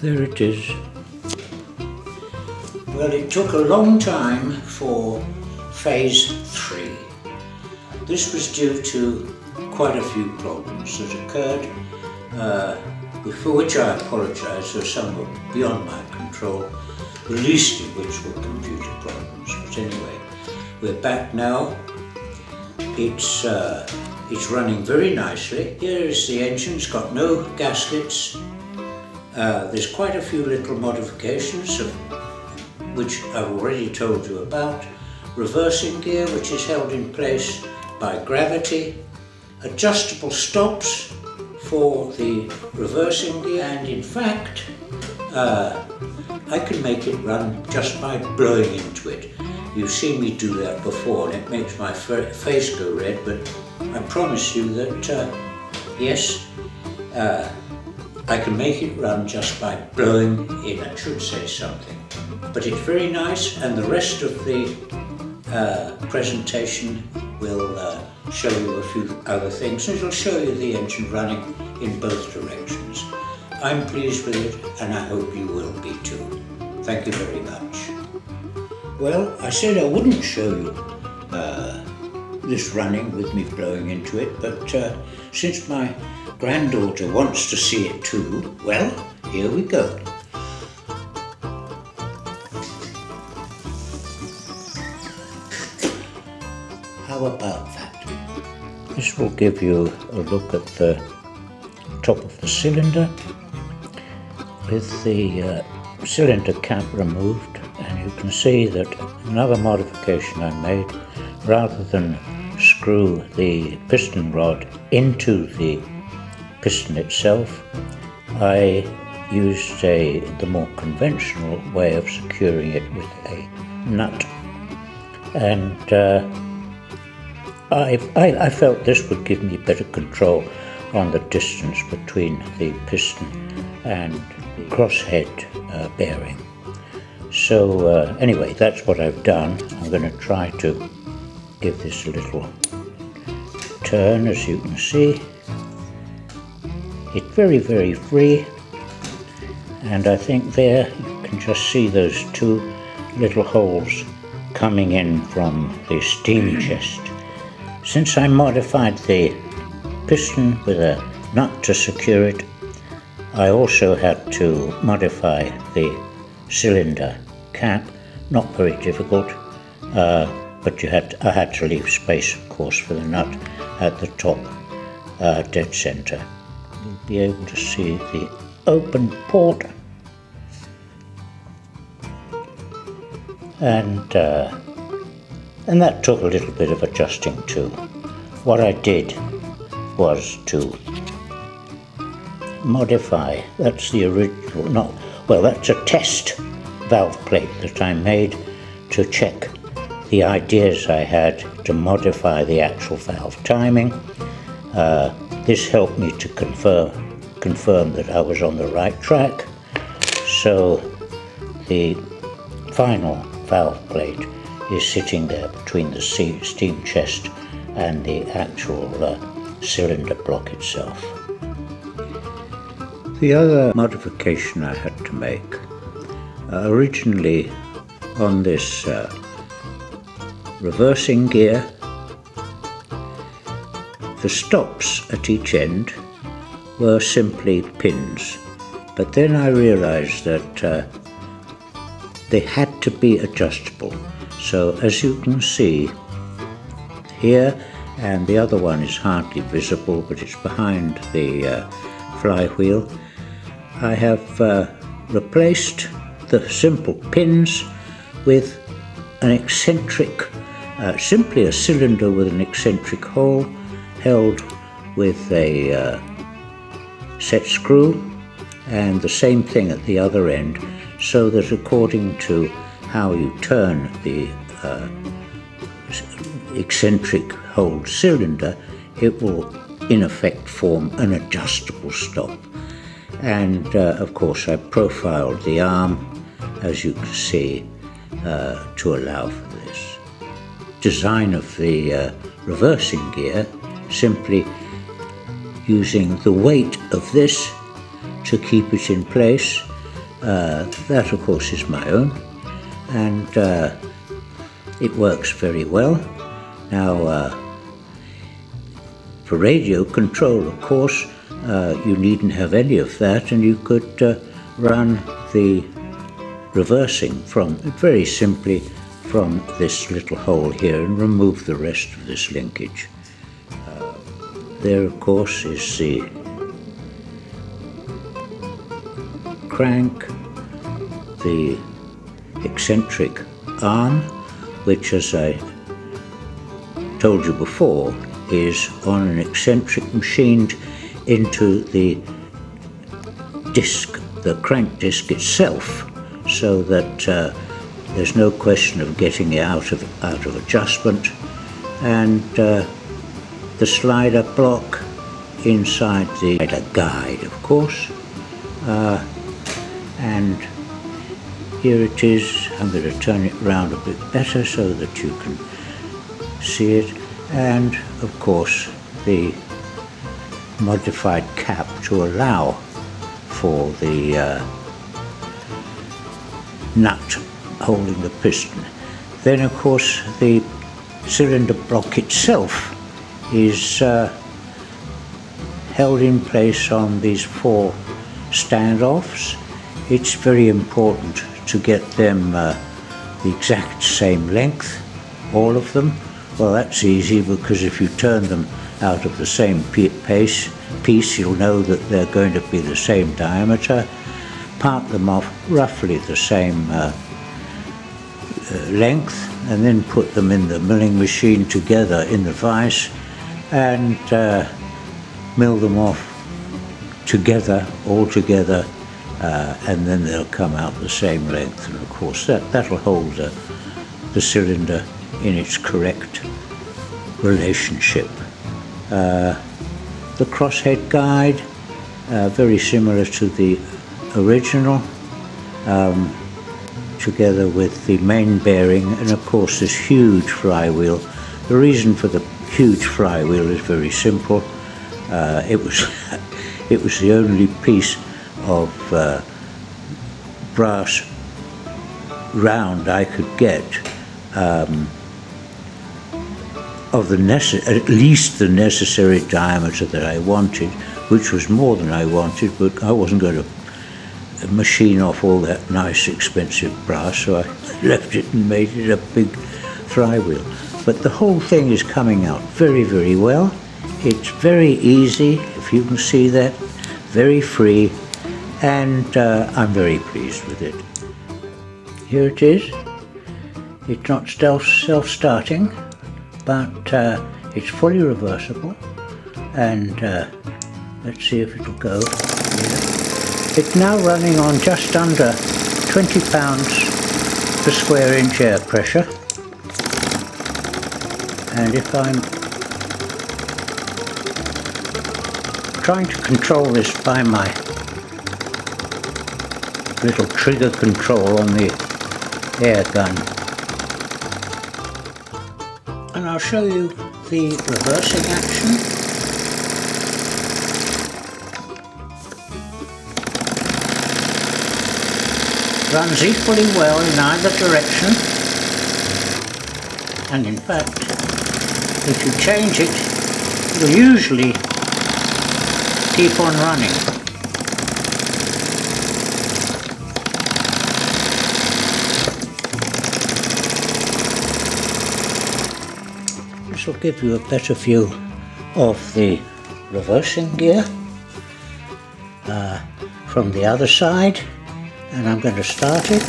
There it is. Well, it took a long time for phase 3. This was due to quite a few problems that occurred, for which I apologise. They're somewhat beyond my control, the least of which were computer problems. But anyway, we're back now. It's running very nicely. Here is the engine. It's got no gaskets. There's quite a few little modifications, which I've already told you about. Reversing gear, which is held in place by gravity. Adjustable stops for the reversing gear, and in fact, I can make it run just by blowing into it. You've seen me do that before, and it makes my face go red, but I promise you that, yes, I can make it run just by blowing in. I should say something. But it's very nice, and the rest of the presentation will show you a few other things, and it'll show you the engine running in both directions. I'm pleased with it, and I hope you will be too. Thank you very much. Well, I said I wouldn't show you this running with me blowing into it, but since my granddaughter wants to see it too, well, here we go. How about that? This will give you a look at the top of the cylinder with the cylinder cap removed, and you can see that another modification I made, rather than screw the piston rod into the piston itself, I used the more conventional way of securing it with a nut, and I felt this would give me better control on the distance between the piston and the crosshead bearing. So anyway, that's what I've done. I'm going to try to give this a little turn. As you can see, it's very, very free, and I think there you can just see those two little holes coming in from the steam chest. Since I modified the piston with a nut to secure it, I also had to modify the cylinder cap. Not very difficult, but I had to leave space, of course, for the nut at the top, dead center. You'll be able to see the open port, and that took a little bit of adjusting too. What I did was to modify, that's the original, that's a test valve plate that I made to check the ideas I had to modify the actual valve timing. This helped me to confirm that I was on the right track. So the final valve plate is sitting there between the steam chest and the actual cylinder block itself. The other modification I had to make, originally on this reversing gear, the stops at each end were simply pins, but then I realized that they had to be adjustable. So as you can see here, and the other one is hardly visible, but it's behind the flywheel, I have replaced the simple pins with an eccentric, simply a cylinder with an eccentric hole held with a set screw, and the same thing at the other end, so that according to how you turn the eccentric hole cylinder, it will in effect form an adjustable stop. And of course I profiled the arm, as you can see, to allow for this. Design of the reversing gear, simply using the weight of this to keep it in place, That of course is my own, and it works very well. Now for radio control, of course, you needn't have any of that, and you could run the reversing very simply from this little hole here and remove the rest of this linkage. There of course is the crank, the eccentric arm, which, as I told you before, is on an eccentric machined into the disc, the crank disc itself, so that there's no question of getting it out of adjustment. And the slider block inside the slider guide, of course, and here it is. I'm going to turn it around a bit better so that you can see it, and of course the modified cap to allow for the nut holding the piston. Then of course the cylinder block itself is held in place on these 4 standoffs. It's very important to get them the exact same length, all of them. Well, that's easy, because if you turn them out of the same piece, you'll know that they're going to be the same diameter. Part them off roughly the same length, and then put them in the milling machine together in the vise, and mill them off together, all together, and then they'll come out the same length. And of course that'll hold the cylinder in its correct relationship. The crosshead guide, very similar to the original, together with the main bearing, and of course this huge flywheel. The reason for the huge flywheel is very simple. It was the only piece of brass round I could get of at least the necessary diameter that I wanted, which was more than I wanted, but I wasn't going to machine off all that nice expensive brass, so I left it and made it a big flywheel. But the whole thing is coming out very, very well. It's very easy, if you can see that, very free, and I'm very pleased with it. Here it is. It's not self-starting, but it's fully reversible, and let's see if it'll go. It's now running on just under 20 pounds per square inch air pressure, and if I'm trying to control this by my little trigger control on the air gun, and I'll show you the reversing action. Runs equally well in either direction, and in fact if you change it, it will usually keep on running. This will give you a better view of the reversing gear from the other side, and I'm going to start it.